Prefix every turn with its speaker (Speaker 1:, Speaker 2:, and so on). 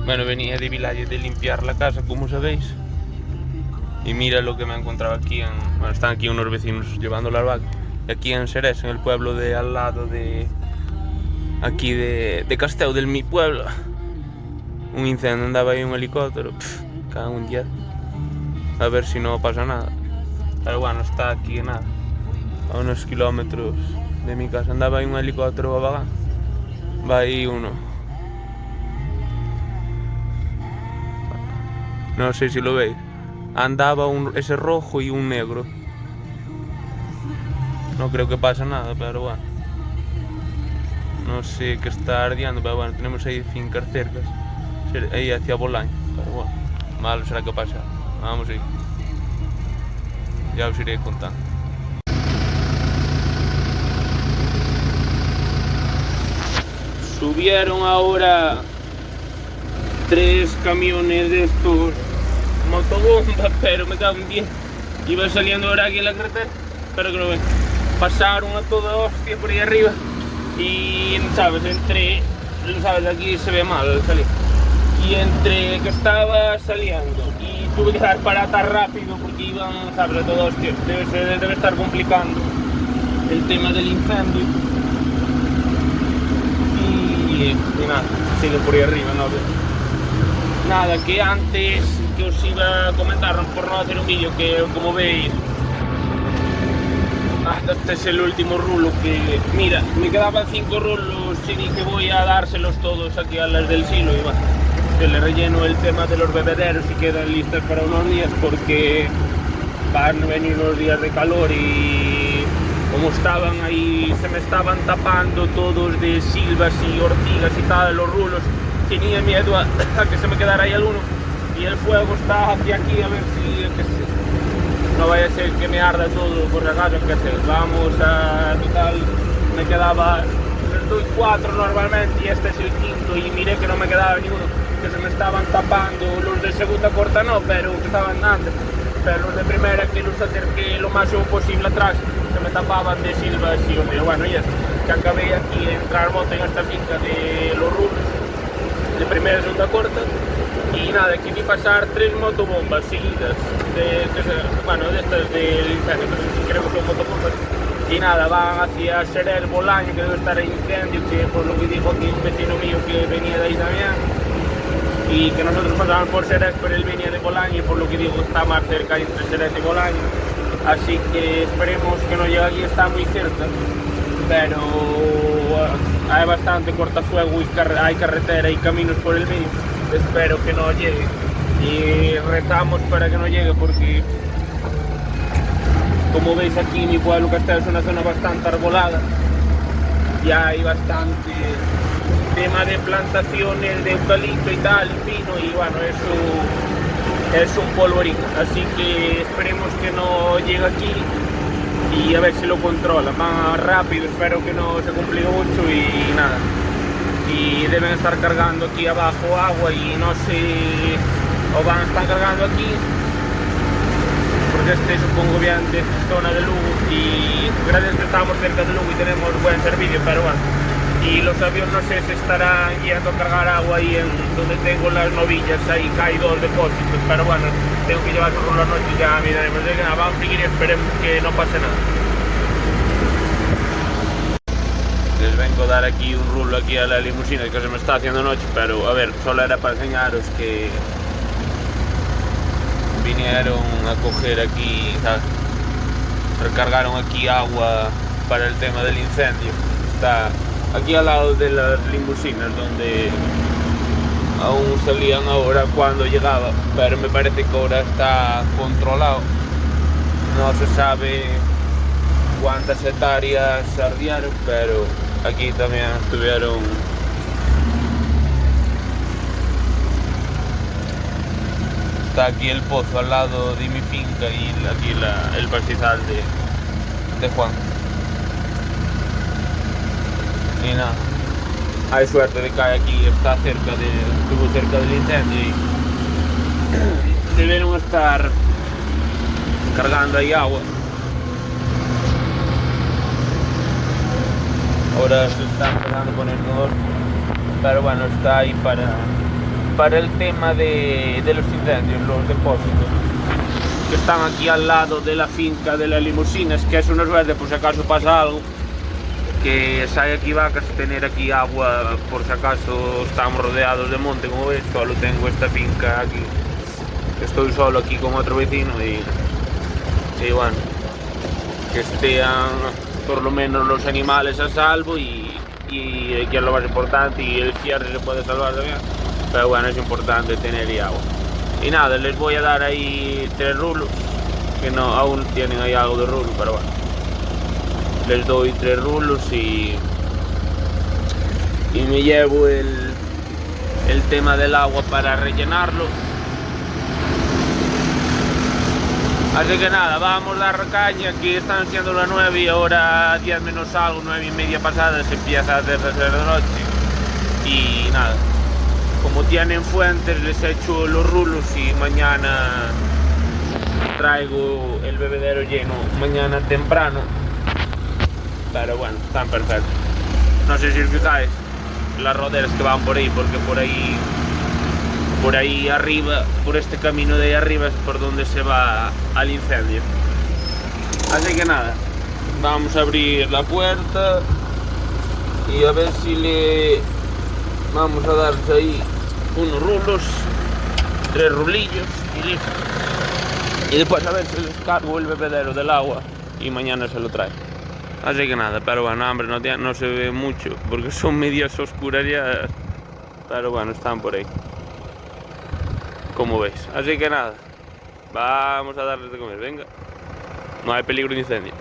Speaker 1: Bueno, venía de Vilalle de limpiar la casa, como sabéis. Y mira lo que me he encontrado aquí. Bueno, están aquí unos vecinos llevando las vacas. Aquí en Xerés, en el pueblo de al lado de... Aquí de Casteu, del mi pueblo. Un incendio, andaba ahí un helicóptero. Cago en 10. A ver si no pasa nada. Pero bueno, está aquí nada. A unos kilómetros de mi casa. Andaba ahí un helicóptero vagando. Va ahí uno. No sé si lo veis. Andaba ese rojo y un negro. No creo que pase nada, pero bueno. No sé qué está ardiendo, pero bueno, tenemos ahí fincas cercas. Ahí hacia Bolaño, pero bueno. Malo será que pase. Vamos ahí. Ya os iré contando. Subieron ahora 3 camiones de estos motobomba, pero me cago en 10. Iba saliendo ahora aquí en la carretera, espero que lo vean. Pasaron a toda hostia por ahí arriba y, ¿sabes? ¿Sabes? Aquí se ve mal al salir. Y entre que estaba saliendo y tuve que dar parata rápido porque iban, ¿sabes? A toda hostia. Debe estar complicando el tema del incendio. Y nada, sigue por ahí arriba, ¿no? Nada, que antes que os iba a comentar, por no hacer un vídeo, que como veis, este es el último rulo que... Mira, me quedaban 5 rulos y dije voy a dárselos todos aquí a las del silo y bueno, yo le relleno el tema de los bebederos y quedan listas para unos días porque van a venir unos días de calor y como estaban ahí, se me estaban tapando todos de silvas y ortigas y tal, los rulos. Tenía miedo a que se me quedara ahí alguno y el fuego está hacia aquí, a ver si no vaya a ser que me arda todo por la casa, que sé. Vamos a total, me quedaba, les doy 4 normalmente y este es el 5º y miré que no me quedaba ninguno, que se me estaban tapando, los de segunda corta no, pero que estaban antes, pero los de primera que los acerqué lo máximo posible atrás, se me tapaban de silvas y hombre, bueno, y eso, que acabé aquí de entrar moto en esta finca de los rulos, de primera y segunda corta, y nada, aquí vi pasar 3 motobombas seguidas, de estas del incendio, creo que son motobombas, y nada, van hacia Xerés, Bolaño, que debe estar el incendio, que por lo que dijo aquí un vecino mío que venía de ahí también, y que nosotros pasábamos por Xerés, pero él venía de Bolaño, y por lo que digo está más cerca entre Xerés y Bolaño, así que esperemos que no llegue aquí, está muy cerca, pero hay bastante cortafuego y hay carretera y caminos por el medio. Espero que no llegue y rezamos para que no llegue porque como veis aquí mi pueblo Casteu es una zona bastante arbolada y hay bastante tema de plantaciones de eucalipto y tal, y pino, y bueno, eso es un polvorín, así que esperemos que no llegue aquí y a ver si lo controla más rápido, espero que no se complique mucho y nada. Y deben estar cargando aquí abajo agua y no sé, o van a estar cargando aquí porque supongo bien de zona de Lugo y gracias que estamos cerca de Lugo y tenemos buen servicio, pero bueno, y los aviones no sé si estarán yendo a cargar agua ahí en donde tengo las novillas, ahí hay 2 depósitos, pero bueno, tengo que llevarlo por la noche, ya miraremos, vamos a seguir y esperemos que no pase nada. Les vengo a dar aquí un rulo aquí a la limusina que se me está haciendo noche, pero a ver, solo era para enseñaros que vinieron a coger aquí, ¿sabes? Recargaron aquí agua para el tema del incendio. Está aquí al lado de las limusinas donde aún salían ahora cuando llegaba, pero me parece que ahora está controlado. No se sabe cuántas hectáreas ardieron, pero aquí también estuvieron está aquí el pozo al lado de mi finca y aquí el pastizal de Juan y nada, hay suerte de que aquí está estuvo cerca del incendio y debieron estar cargando ahí agua. Ahora se está empezando a poner todo, pero bueno, está ahí para el tema de los incendios, los depósitos que están aquí al lado de la finca de las limusinas, que eso nos verde por si acaso pasa algo, que si hay aquí vacas, tener aquí agua por si acaso estamos rodeados de monte, como ves. Solo tengo esta finca aquí, estoy solo aquí con otro vecino y bueno, que estén por lo menos los animales a salvo y que es lo más importante, y el cierre se puede salvar también, pero bueno, es importante tener ahí agua. Y nada, les voy a dar ahí 3 rulos, que no, aún tienen ahí algo de rulo, pero bueno, les doy 3 rulos y me llevo el tema del agua para rellenarlo. Así que nada, vamos a dar caña. Aquí están siendo las 9 y ahora 10 menos algo, 9 y media pasadas, se empieza a hacer de noche. Y nada, como tienen fuentes, les echo los rulos y mañana traigo el bebedero lleno, mañana temprano. Pero bueno, están perfectos. No sé si os fijáis las roderas que van por ahí, porque por ahí arriba, por este camino de ahí arriba es por donde se va al incendio. Así que nada, vamos a abrir la puerta y a ver si le vamos a darse ahí unos rulos, 3 rulillos y listo. Y después a ver si les cargo el bebedero del agua y mañana se lo trae. Así que nada, pero bueno, hambre no se ve mucho porque son medias oscuras ya, pero bueno, están por ahí, como veis. Así que nada, vamos a darles de comer, venga. No hay peligro de incendio.